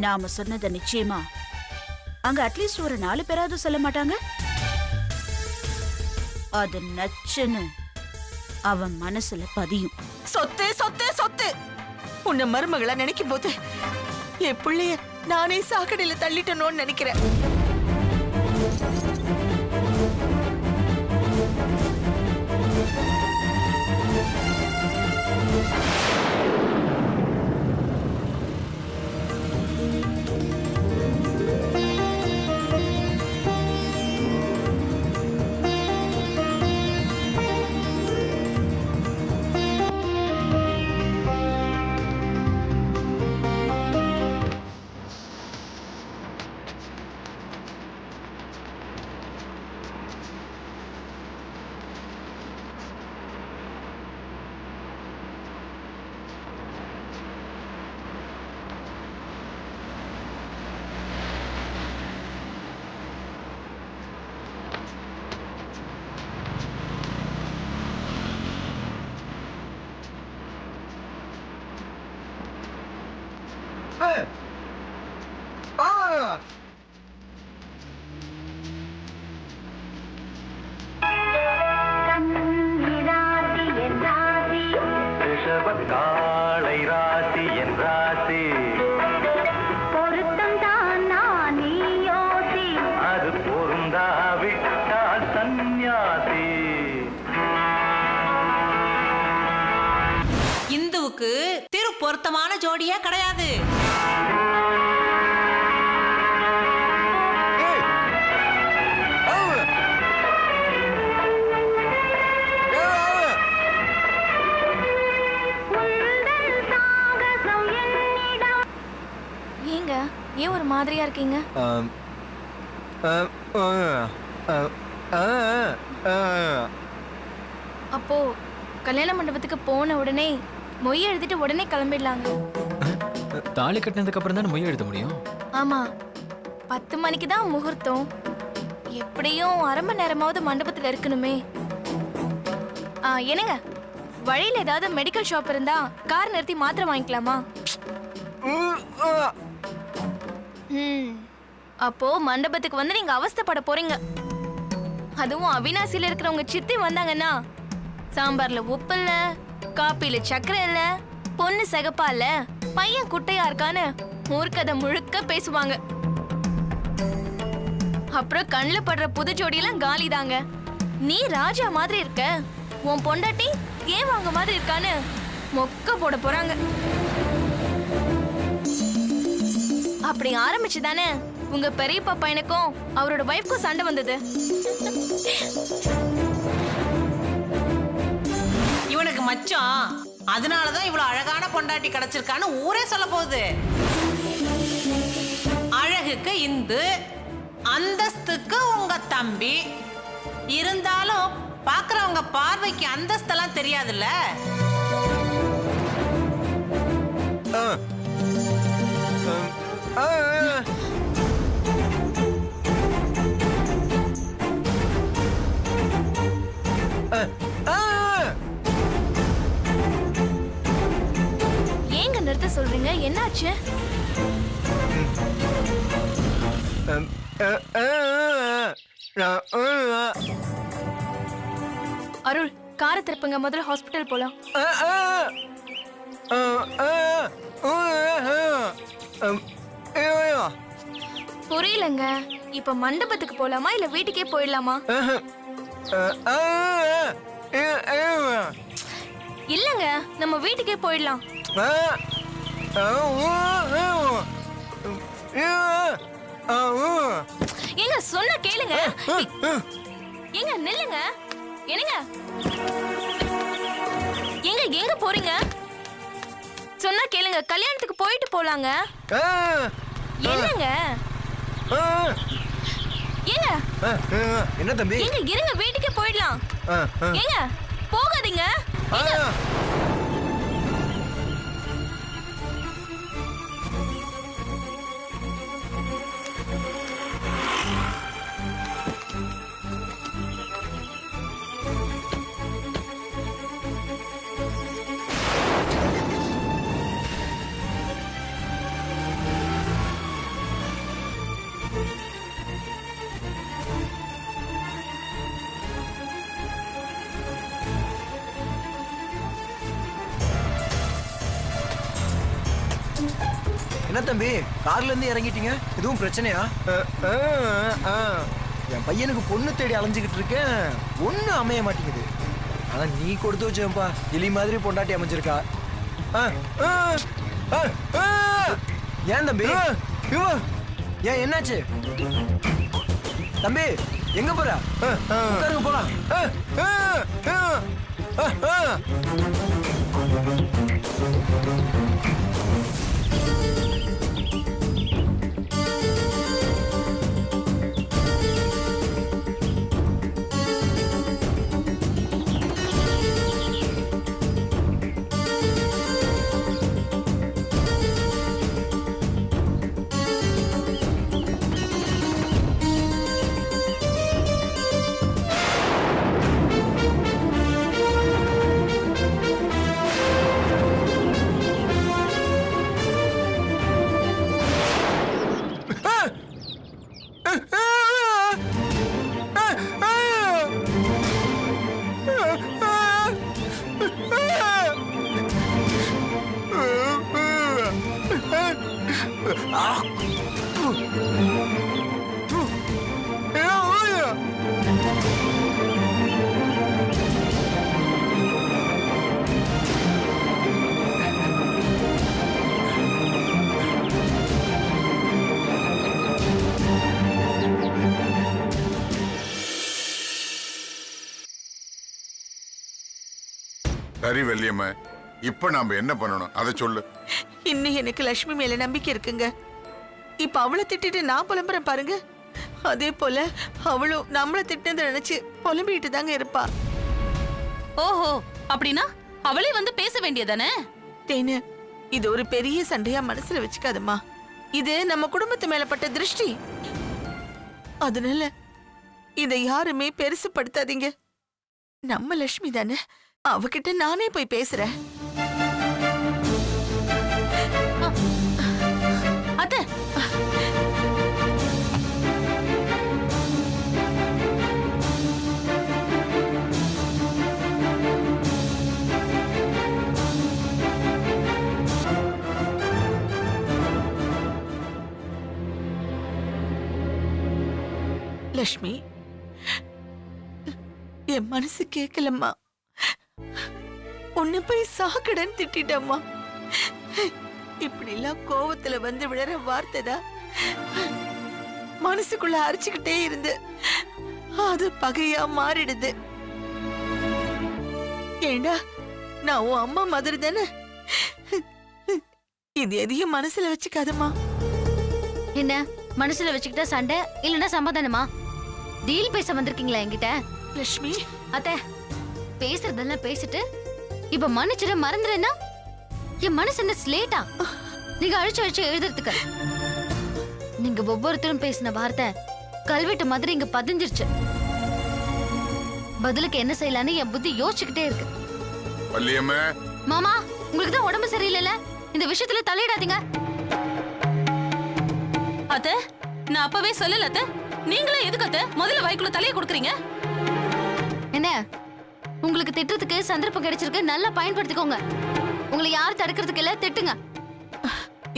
நாம சொன்னதை நிச்சயமா அங்க அட்லீஸ்ட் ஒரு 4 பேராவது சொல்ல மாட்டாங்க. அது நச்சுன்னு அவன் மனசுல பதியும். சொத்து சொத்து சொத்து உன்னை மருமகளா நினைக்கும் போது என் பிள்ளைய நானே சாக்கடையில தள்ளிட்டனோன்னு நினைக்கிறேன். காளை ராசி என் ராசி பொருத்தம் தான் நான் யோசி அது பொருந்தாவிட்டால் சந்நியாசி. இந்துவுக்கு திரு பொருத்தமான ஜோடியா கிடையாது. ஏன் ஒரு மாதிரியா இருக்கீங்க? அப்போ கல்யாண மண்டபத்துக்கு போன உடனே மொய் எழுதிட்டு உடனே கிளம்பிடலாங்க. தாலி கட்டினதுக்கு அப்புறம் தான் மொய் எழுத முடியும். ஆமா, 10 மணிக்கு தான் முகூர்த்தம். எப்படியும் அரை மணி நேரமாவது மண்டபத்துல இருக்கணுமே. என்னங்க, வழியில ஏதாவது மெடிக்கல் ஷாப் இருந்தா கார் நிறுத்தி மாத்திரை வாங்கிக்கலாமா? அப்போ மண்டபத்துக்கு வந்து நீங்க அவஸ்தைப்பட போறீங்க. அதுவும் அவினாசில இருக்கிறவங்க சித்தி வந்தாங்கன்னா சாம்பார்ல உப்பு இல்ல, காப்பில சக்கரை இல்ல, பொண்ணு சிகப்பா இல்ல, பையன் குட்டையா இருக்கான்னு ஊர்க்கதை முழுக்க பேசுவாங்க. அப்புறம் கண்ணுல படுற புது ஜோடியெல்லாம் காலி தாங்க. நீ ராஜா மாதிரி இருக்க, உன் பொண்டாட்டி ஏன் வாங்க மாதிரி இருக்கான்னு மொக்க போட போறாங்க. அப்படி ஆரம்பிச்சுதானே உங்க பெரியப்பா பையனுக்கும் அவரோட வைஃப்க்கும் சண்டை வந்தது. இவனுக்கு மச்சான், அதனாலதான் இவ்வளவு அழகான பொண்டாட்டி கிடைச்சிருக்கான்னு ஊரே சொல்ல போகுது. அழகுக்கு இந்து, அந்தஸ்துக்கு உங்க தம்பி. இருந்தாலும் பாக்குறவங்க பார்வைக்கு அந்தஸ்தெல்லாம் தெரியாதுல்ல. ஏங்க நிறுத்த சொல்றீங்க? என்னாச்சு? அருள், காரை திருப்புங்க, முதல்ல ஹாஸ்பிட்டல் போலாம். புரியலங்க. இப்ப மண்டபத்துக்கு போலாமா இல்ல வீட்டுக்கே போயிடலாமா? இல்லங்க, நம்ம வீட்டுக்கே போயிடலாம். ஏங்க சொன்ன கேளுங்க. ஏங்க நில்லுங்க. என்னங்க எங்க எங்க போறீங்க? சொன்னா கேளுங்க, கல்யாணத்துக்கு போயிட்டு போலாங்க. என்னங்க ஏங்க என்ன தம்பி? ஏங்க இருங்க, வீட்டுக்கே போயிடலாம். ஏங்க போகாதீங்க. என்ன தம்பி கார்ல இருந்து இறங்கிட்டீங்க? எதுவும் பிரச்சனையா? என் பையனுக்கு பொண்ணு தேடி அலைஞ்சுக்கிட்டு இருக்கேன், ஒண்ணு அமைய மாட்டேங்குது. ஆனா நீ கொடுத்து வச்சேன்ப்பா, எலி மாதிரி பொண்டாட்டி அமைஞ்சிருக்கா. ஏன் தம்பி? ஏன் என்னாச்சு தம்பி? எங்க போற? உட்காருங்க போலாம். சரி வள்ளியம்மா, இப்ப நாம என்ன பண்ணணும் அதை சொல்லு. இன்னும் எனக்கு லட்சுமி மேல நம்பிக்கை இருக்குங்க. இப்ப அவளை திட்டிட்டு நான் புலம்புறேன் பாருங்க. அதே போல அவளும் நம்மள திட்டினதை நினைச்சு புலம்பிட்டு தாங்க இருப்பா. ஓஹோ, அப்படின்னா அவளே வந்து பேச வேண்டியதானே? தேனு, இது ஒரு பெரிய சண்டையா மனசுல வச்சுக்காதம்மா. இது நம்ம குடும்பத்து மேல பட்ட திருஷ்டி. அதனால இதை யாருமே பெருசுப்படுத்தாதீங்க. நம்ம லட்சுமி தானே, அவகிட்ட நானே போய் பேசுறேன். அத்தை, லட்சுமி, என் மனசு கேட்கலம்மா. உன்னை போய் சாக்கடன் திட்டம்மா. இப்படி எல்லாம் கோவத்துல வந்து விழற வார்த்தை தான் மனசுக்குள்ள அரைச்சுக்கிட்டே இருந்து அது பகையா மாறிடுது. ஏண்டா, நான் உன் அம்மா மாதிரி தானே. இது எதையும் மனசுல வச்சுக்காதம்மா. என்ன மனசுல வச்சுக்கிட்டா சண்டை இல்லைன்னா சமாதானமா? டீல் பேச வந்திருக்கீங்களா என்கிட்ட? லட்சுமி, அத்தை, பேசுறதெல்லாம் பேசிட்டு இப்ப மன்னிச்சிட மறந்துறேன்னா என் மனசு என்ன ஸ்லேட்டா? நீங்க அழிச்சு எழுதுறதுக்கு நீங்க ஒவ்வொருத்தரும் பேசின வார்த்தை கல்வெட்டு மாதிரி இங்க பதிஞ்சிருச்சு. பதிலுக்கு என்ன செய்யலான்னு என் புத்தி யோசிச்சுக்கிட்டே இருக்கு. வள்ளியம்மா, மாமா, உங்களுக்கு தான் உடம்பு சரியில்லைல்ல, இந்த விஷயத்துல தலையிடாதீங்க. அத்தை, நான் அப்பவே சொல்லல அத்தை. நீங்களே எதுக்கு அத்தை முதல்ல வாய்க்குள்ள தலையை கொடுக்குறீங்க? என்ன, உங்களுக்கு திட்டுறதுக்கு சந்தர்ப்பம் கிடைச்சிருக்கு, நல்லா பயன்படுத்திக்கோங்க. உங்களை யார் தடுக்கிறதுக்கு இல்ல, திட்டுங்க.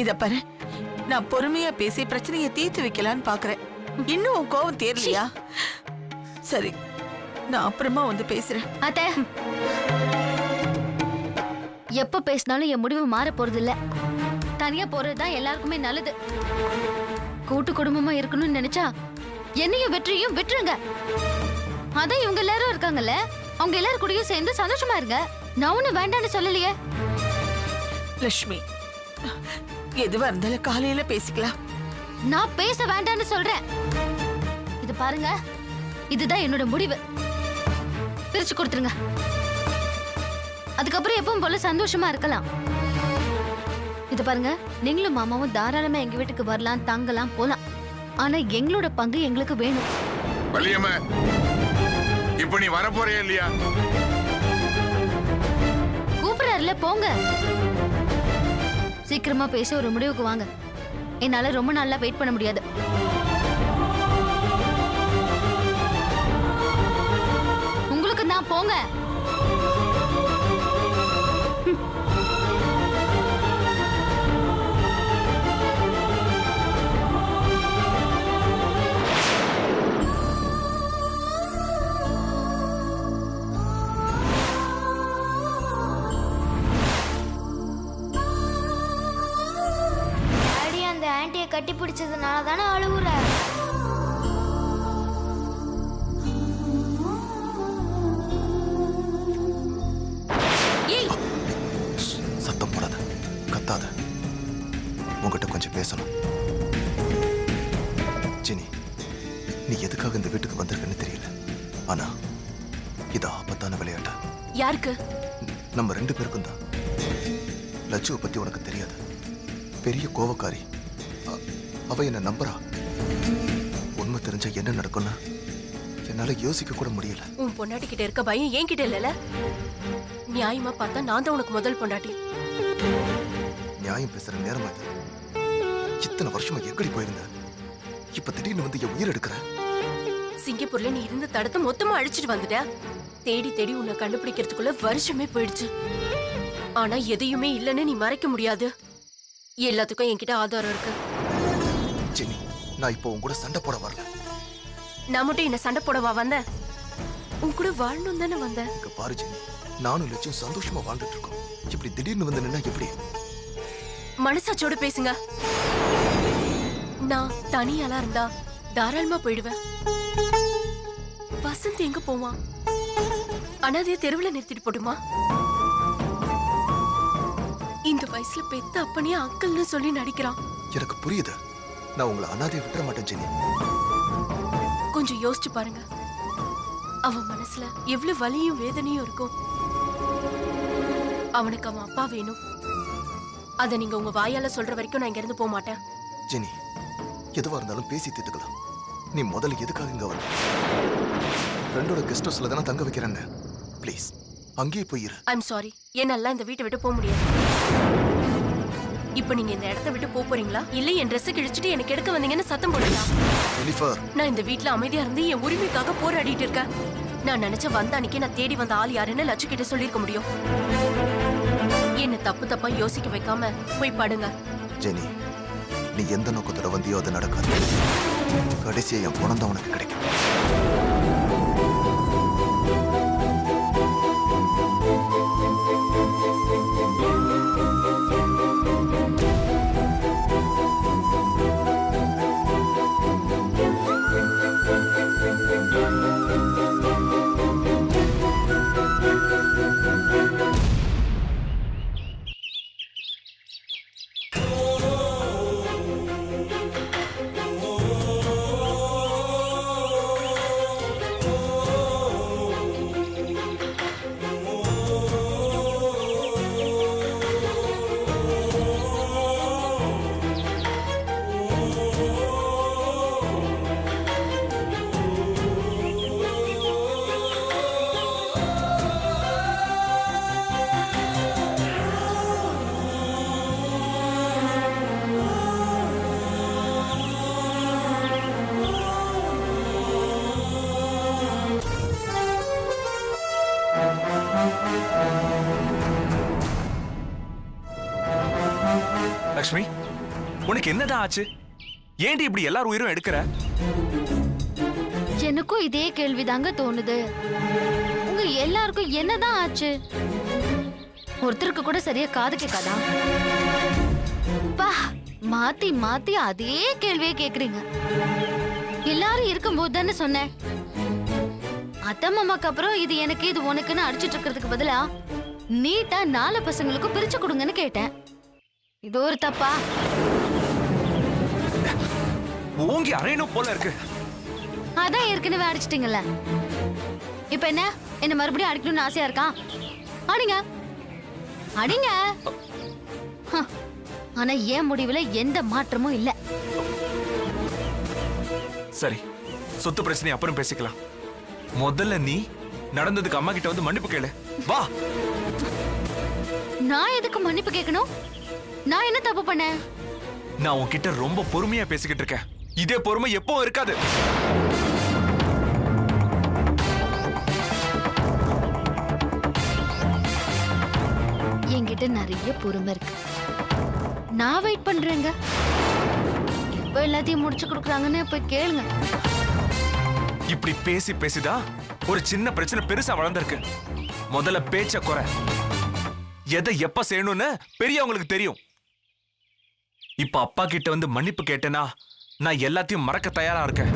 இத பாரு, நான் பொறுமையா பேசி பிரச்சனையை தீர்த்து வைக்கலான்னு பாக்குறேன். இன்னும் உன் கோவம் தேரலையா? சரி, நான் அப்புறமா வந்து பேசுறேன். அத்தை, எப்ப பேசினாலும் என் முடிவு மாற போறது இல்ல. தனியா போறதுதான் எல்லாருக்குமே நல்லது. கூட்டு குடும்பமா இருக்கணும்னு நினைச்சா என்னையும் வெற்றியும் விட்டுருங்க. அதான் இவங்க எல்லாரும் இருக்காங்கல்ல, அவங்க எல்லாரும் கூடயும் சேர்ந்து சந்தோஷமா இருங்க. நான் ஒண்ணு வேண்டான்னு சொல்லலையே. லட்சுமி, எதுவா இருந்தாலும் காலையில பேசிக்கலாம். நான் பேச வேண்டான்னு சொல்றேன். இது பாருங்க, இதுதான் என்னோட முடிவு. பிரிச்சு கொடுத்துருங்க. அதுக்கப்புறம் எப்பவும் போல சந்தோஷமா இருக்கலாம். இது பாருங்க, நீங்களும் மாமாவும் தாராளமா எங்க வீட்டுக்கு வரலாம், தங்கலாம், போலாம். ஆனா எங்களோட பங்கு எங்களுக்கு வேணும். வள்ளியம்மா, இப்ப நீ வர போறியா இல்லையா? கூப்பிடறாருல, போங்க. சீக்கிரமா பேசி ஒரு முடிவுக்கு வாங்க. என்னால ரொம்ப நாளா வெயிட் பண்ண முடியாது. உங்களுக்கு நான் போங்க. கட்டி பிடிச்சதுனால தானே அழுகுற. சத்தம் போடாத, கத்தாத. உங்ககிட்ட கொஞ்சம் பேசணும். ஜெனி, நீ எதுக்காக இந்த வீட்டுக்கு வந்திருக்கன்னு தெரியல. ஆனா இது ஆபத்தான விளையாட்டு. யாருக்கு? நம்ம 2 பேருக்கும் தான். லட்சுவை பத்தி உனக்கு தெரியாது. பெரிய கோவக்காரி. அவ என்ன நம்புறா. உண்மை தெரிஞ்சா என்ன நடக்கும்னா என்னால யோசிக்க கூட முடியல. உன் பொண்டாட்டி கிட்ட இருக்க பயம் என்கிட்ட இல்லல. நியாயமா பார்த்தா நான் தான் உனக்கு முதல் பொண்டாட்டி. நியாயம் பேசுற நேரமா இது? இத்தனை வருஷமா எங்கடி போயிருந்த? இப்ப திடீர்னு வந்து என் உயிர் எடுக்கிற. சிங்கப்பூர்ல நீ இருந்த தடத்தை மொத்தமா அழிச்சிட்டு வந்துட்ட. தேடி தேடி உன்னை கண்டுபிடிக்கிறதுக்குள்ள வருஷமே போயிடுச்சு. ஆனா எதையுமே இல்லைன்னு நீ மறைக்க முடியாது. எல்லாத்துக்கும் என்கிட்ட ஆதாரம் இருக்கு. ஜெனி, நான் இப்போ உன் கூட சண்டை போட வரல. நான் மட்டும் என்ன சண்டை போடவா வந்தேன்? உன் கூட வாழணும் தானே வந்தேன். இங்க பாரு ஜெனி, நானும் லட்சியம் சந்தோஷமா வாழ்ந்துட்டு இருக்கோம். இப்படி திடீர்னு வந்து நின்னா எப்படி? மனசாச்சோட பேசுங்க. நான் தனியாளா இருந்தா தாராளமா போயிடுவேன். வசந்த் எங்க போவான்? அனாதைய தெருவுல நிறுத்திட்டு போடுமா? இந்த வயசுல பெத்த அப்பனே அங்கிள்னு சொல்லி நடிக்கிறான். எனக்கு புரியுது. நான் உங்களை அனாதையை விட்டுற மாட்டேன் ஜெனி. கொஞ்சம் யோசிச்சு பாருங்க. அவன் மனசுல எவ்வளவு வலியும் வேதனையும் இருக்கும். அவனுக்கு அவன் அப்பா வேணும். அத நீங்க உங்க வாயால சொல்ற வரைக்கும் நான் இங்க இருந்து போக மாட்டேன். ஜெனி, எதுவா இருந்தாலும் பேசி தீர்த்துக்கலாம். நீ முதல்ல எதுக்காக இங்க வந்த? ஃப்ரெண்டோட கெஸ்ட் ஹவுஸ்ல தானே தங்க வைக்கிறேன்னு. ப்ளீஸ் அங்கேயே போயிரு. ஐம் சாரி, என்னால இந்த வீட்டை விட்டு போக முடியாது. இப்ப நீங்க இந்த இடத்த விட்டு போறீங்களா இல்ல என் ட்ரெஸ் கிழிச்சிட்டு எனக்கு எடுக்க வந்தீங்கன்னு சத்தம் போடுறீங்களா? ஜெனிஃபர், நான் இந்த வீட்ல அமைதியா இருந்து என் உரிமைக்காக போராடிட்டு இருக்கேன். நான் நினைச்ச வந்த அன்னைக்கு நான் தேடி வந்த ஆள் யாருன்னு லட்சு கிட்ட சொல்லிருக்க முடியும். என்ன தப்பு தப்பா யோசிக்க வைக்காம போய் படுங்க. ஜெனி, நீ எந்த நோக்கத்தோட வந்தியோ அது நடக்காது. கடைசியா என் பணம் தான் உனக்கு கிடைக்கும். லக்ஷ்மி, உனக்கு என்னதான் ஆச்சு? ஏன்டி இப்படி எல்லார் உயிரும் எடுக்கிற? எனக்கும் இதே கேள்விதாங்க தோணுது. உங்க எல்லாருக்கும் என்னதான் ஆச்சு? ஒருத்தருக்கு கூட சரியா காது கேட்காதா? பா, மாத்தி மாத்தி அதே கேள்வியே கேக்குறீங்க. எல்லாரும் இருக்கும்போது தானே சொன்னேன். அத்தை மாமாக்கு அப்புறம் இது எனக்கு இது உனக்குன்னு அடிச்சிட்டு இருக்கிறதுக்கு பதிலா நீட்டா 4 பசங்களுக்கும் பிரிச்சு கொடுங்கன்னு கேட்டேன். இது ஒரு தப்பா? ஓங்கி அரையணும் போல இருக்கு. அதான் ஏற்கனவே அடிச்சிட்டீங்கல்ல. இப்ப என்ன மறுபடியும் அடிக்கணும்னு ஆசையா இருக்கா? அடிங்க அடிங்க. ஆனா என் முடிவுல எந்த மாற்றமும் இல்ல. சரி, சொத்து பிரச்சனை அப்புறம் பேசிக்கலாம். முதல்ல நீ நடந்ததுக்கு அம்மா கிட்ட வந்து மன்னிப்பு கேளு. வா. நான் எதுக்கு மன்னிப்பு கேட்கணும்? நான் என்ன தப்பு பண்ணேன்? நான் உன்கிட்ட ரொம்ப பொறுமையா பேசிக்கிட்டு இருக்கேன். இதே பொறுமை எப்பவும் இருக்காது. என்கிட்ட நிறைய பொறுமை இருக்கு. நான் வெயிட் பண்றேங்க. எப்ப எல்லாத்தையும் முடிச்சு கொடுக்குறாங்கன்னு போய் கேளுங்க. இப்படி பேசி பேசிதான் ஒரு சின்ன பிரச்சனை பெருசா வளர்ந்திருக்கு. முதல்ல பேச்ச குறை. எதை எப்ப செய்யணும்னு பெரியவங்களுக்கு தெரியும். இப்ப அப்பா கிட்ட வந்து மன்னிப்பு கேட்டேனா நான் எல்லாத்தையும் மறக்க தயாரா இருக்கேன்.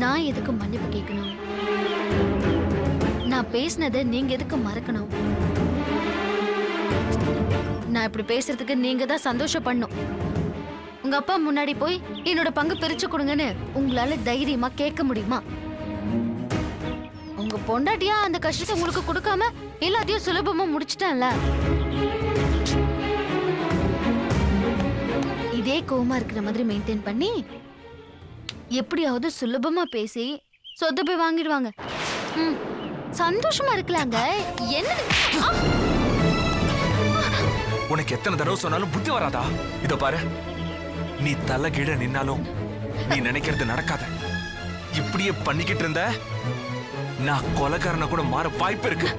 நான் எதுக்கு மன்னிப்பு கேட்கணும்? நான் பேசினதை நீங்க எதுக்கு மறக்கணும்? நான் இப்படி பேசுறதுக்கு நீங்க தான் சந்தோஷப்படணும். உங்க அப்பா முன்னாடி போய் என்னோட பங்கு பிரிச்சு கொடுங்கன்னு உங்களால தைரியமா கேட்க முடியுமா? உங்க பொண்டாட்டியா அந்த கஷ்டத்தை உங்களுக்கு கொடுக்காம எல்லாத்தையும் சுலபமா முடிச்சிட்டேன்ல. இதே கோவமா இருக்கிற மாதிரி மெயின்டைன் பண்ணி எப்படியாவது சுலபமா பேசி சொத்தை போய் வாங்கிடுவாங்க. சந்தோஷமா இருக்கலாங்க. என்ன உனக்கு எத்தனை தடவை சொன்னாலும் புத்தி வராதா? இத பாரு, நீ தலை கீழ நின்னாலும் நீ நினைக்கிறது நடக்காத. இப்படியே பண்ணிக்கிட்டு இருந்த நான் கொலைகாரனை கூட மாற வாய்ப்பு இருக்கு.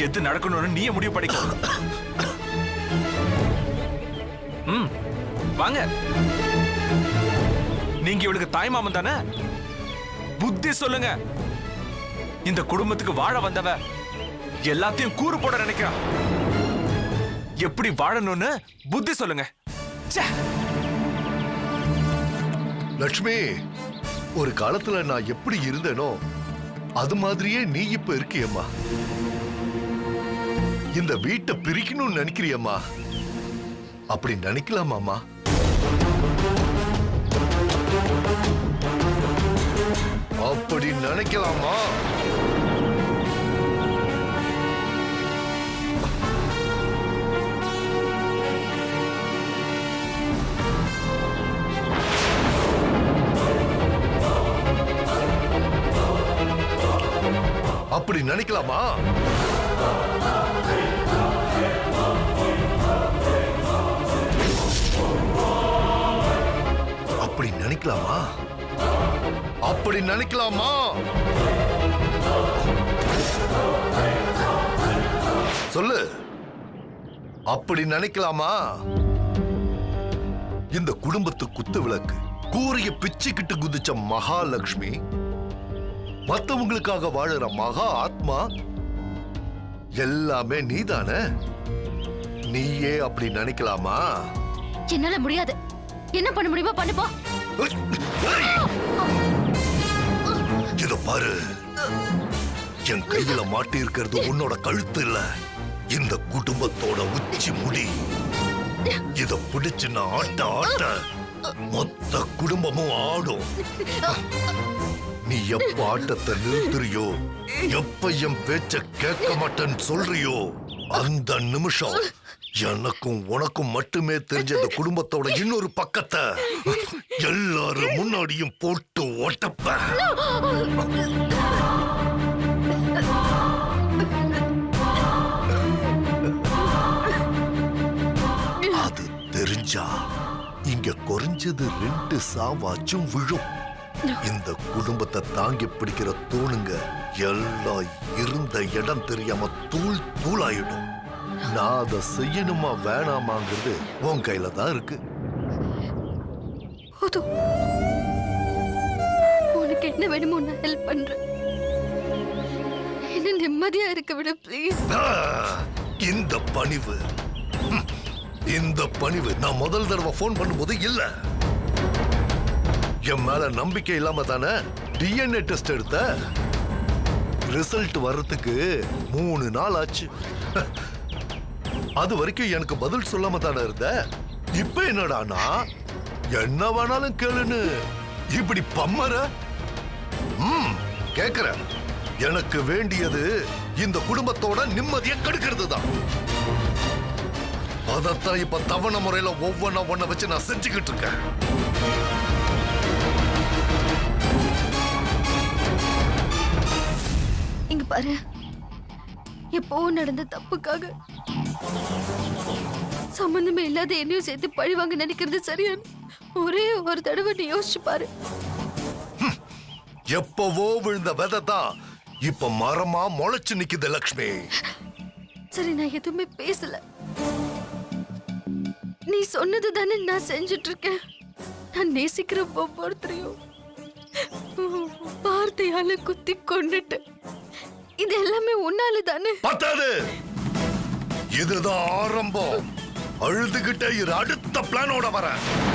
எது நடக்கணும்னு நீயே முடிவு பண்ணிக்க. வாங்க. நீங்க இவளுக்கு தாய்மாமன் தானே? புத்தி சொல்லுங்க. இந்த குடும்பத்துக்கு வாழ வந்தவ எல்லாத்தையும் கூறு போட நினைக்கிறான். எப்படி வாழணும்னு புத்தி சொல்லுங்க. லட்சுமி, ஒரு காலத்துல நான் எப்படி இருந்தேனோ அது மாதிரியே நீ இப்ப இருக்கியம்மா. இந்த வீட்டை பிரிக்கணும்னு நினைக்கிறியம்மா? அப்படி நினைக்கலாமாமா? அப்படி நினைக்கலாமா? அப்படி நினைக்கலாமா? அப்படி நினைக்கலாமா? அப்படி நினைக்கலாமா? சொல்லு, அப்படி நினைக்கலாமா? இந்த குடும்பத்து குத்து விளக்கு கூரிய பிச்சுக்கிட்டு குதிச்ச மகாலட்சுமி, மத்தவங்களுக்காக வாழற மகா ஆத்மா எல்லாமே நீதானே. நீயே அப்படி நினைக்கலாமா? என்னால முடியாது. என்ன பண்ண முடியுமா பண்ணுப்பா. இத பாரு, என் கையில மாட்டி இருக்கிறது உன்னோட கழுத்து இல்ல, இந்த குடும்பத்தோட உச்சி முடி. இத பிடிச்சு நான் ஆட்ட ஆட்ட மொத்த குடும்பமும் ஆடும். நீ எப்ப ஆட்டத்தை நிறுத்துறியோ, எப்ப என் பேச்ச கேட்க மாட்டேன்னு சொல்றியோ, அந்த நிமிஷம் எனக்கும் உனக்கும் மட்டுமே தெரிஞ்ச இந்த குடும்பத்தோட இன்னொரு பக்கத்தை எல்லாரும் முன்னாடியும் போட்டு ஒட்டப்ப. அது தெரிஞ்சா இங்க குறைஞ்சது 2 சாவாச்சும் விழும். இந்த குடும்பத்தை தாங்கி பிடிக்கிற தூணுங்க எல்லாம் இருந்த இடம் தெரியாம தூள் தூளாயிடும். நான் அதை செய்யணுமா வேணாமாங்கிறது உன் கையில தான் இருக்கு. உனக்கு என்ன வேணுமோ நான் ஹெல்ப் பண்றேன். என்ன நிம்மதியா இருக்க விட ப்ளீஸ். இந்த பணிவு, இந்த பணிவு நான் முதல் தடவை போன் பண்ணும்போது இல்ல. என் மேல நம்பிக்கை இல்லாம தானே டிஎன்ஏ டெஸ்ட் எடுத்த. ரிசல்ட் வர்றதுக்கு 3 நாள் ஆச்சு. அது வரைக்கும் எனக்கு பதில் சொல்லாம தானே இருந்த. இப்ப என்னடானா என்ன வேணாலும் கேளுன்னு இப்படி பம்மற. கேக்குறேன். எனக்கு வேண்டியது இந்த குடும்பத்தோட நிம்மதியை கெடுக்கிறது தான். அதத்தான் இப்ப தவணை முறையில ஒவ்வொன்ன வச்சு நான் செஞ்சுக்கிட்டு இருக்கேன். இங்க பாரு, எப்போ நடந்த தப்புக்காக சம்பந்தமே இல்லாத என்னையும் சேர்த்து பழிவாங்க நினைக்கிறது சரியான ஒரே ஒரு தடவை நீ யோசிச்சு பாரு. எப்பவோ விழுந்த விதை தான் இப்ப மரமா முளைச்சு நிக்குது லக்ஷ்மி. சரி, நான் எதுவுமே பேசல. நீ சொன்னது தானே நான் செஞ்சுட்டு இருக்கேன். நான் நேசிக்கிற ஒவ்வொருத்தரையும் வார்த்தையால குத்தி கொண்டுட்டு. இது எல்லாமே உன்னால தானே. பத்தாது. இதுதான் ஆரம்பம். அழுதுகிட்டே இரு, அடுத்த பிளானோட வரேன்.